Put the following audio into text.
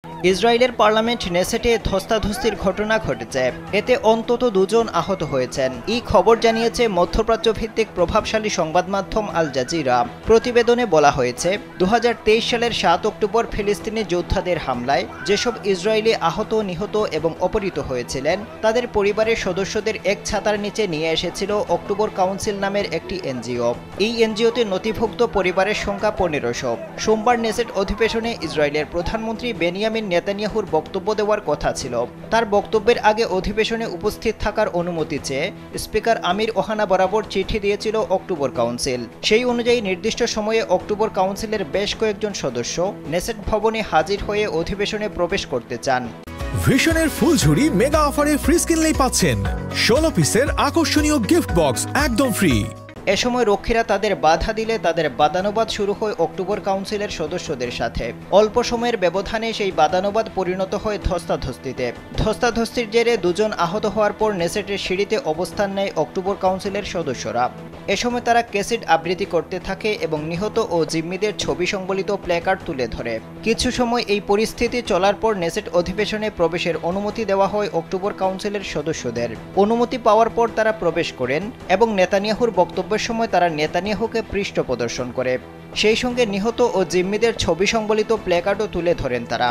ইসরায়েলের পার্লামেন্ট নেসেটে ধস্তাধস্তির ঘটনা ঘটেছে। এতে অন্তত দুজন আহত হয়েছেন। এই খবর জানিয়েছে মধ্যপ্রাচ্য ভিত্তিক প্রভাবশালী সংবাদ মাধ্যম আল জাজিরা। প্রতিবেদনে বলা হয়েছে, 2023 সালের 7 অক্টোবর ফিলিস্তিনি যোদ্ধাদের হামলায় যেসব ইসরায়েলি আহত, নিহত এবং অপহৃত হয়েছিলেন তাদের পরিবারের সদস্যদের এক ছাতার নিচে নিয়ে এসেছিল অক্টোবর কাউন্সিল নামের একটি এনজিও। এই এনজিওতে নথিভুক্ত পরিবারের সংখ্যা 1500। সোমবার নেসেট অধিবেশনে ইসরায়েলের প্রধানমন্ত্রী বেনিয়ামিন নেতানিয়াহুর বক্তব্য দেওয়ার কথা ছিল। তার বক্তব্যের আগে অধিবেশনে উপস্থিত থাকার অনুমতি চেয়ে স্পিকার আমির ওহানা বরাবর চিঠি দিয়েছিল অক্টোবর কাউন্সিল। সেই অনুযায়ী নির্দিষ্ট সময়ে অক্টোবর কাউন্সিলের বেশ কয়েকজন সদস্য নেসেট ভবনে হাজির হয়ে অধিবেশনে প্রবেশ করতে চান। ভিশনের ফুলঝুরি মেগা অফারে ফ্রিজ কিনলেই পাচ্ছেন 16 পিসের আকর্ষণীয় গিফট বক্স একদম ফ্রি। এ সময় রক্ষীরা তাদের বাধা দিলে তাদের বাদানুবাদ শুরু হয় অক্টোবর কাউন্সিলের সদস্যদের সাথে। অল্প সময়ের ব্যবধানে সেই বাদানুবাদ পরিণত হয় ধস্তাধস্তিতে। ধস্তাধস্তির জেরে দুজন আহত হওয়ার পর নেসেটের সিঁড়িতে অবস্থান নেয় অক্টোবর কাউন্সিলের সদস্যরা। এ সময় তারা ক্যাসেট আবৃত্তি করতে থাকে এবং নিহত ও জিম্মিদের ছবি সংবলিত প্ল্যাকার্ড তুলে ধরে। কিছু সময় এই পরিস্থিতি চলার পর নেসেট অধিবেশনে প্রবেশের অনুমতি দেওয়া হয় অক্টোবর কাউন্সিলের সদস্যদের। অনুমতি পাওয়ার পর তারা প্রবেশ করেন এবং নেতানিয়াহুর বক্তব্যের সময় তারা নেতানিয়াহুকে পৃষ্ঠ প্রদর্শন করে। সেই সঙ্গে নিহত ও জিম্মিদের ছবি সংবলিত প্ল্যাকার্ডও তুলে ধরেন তারা।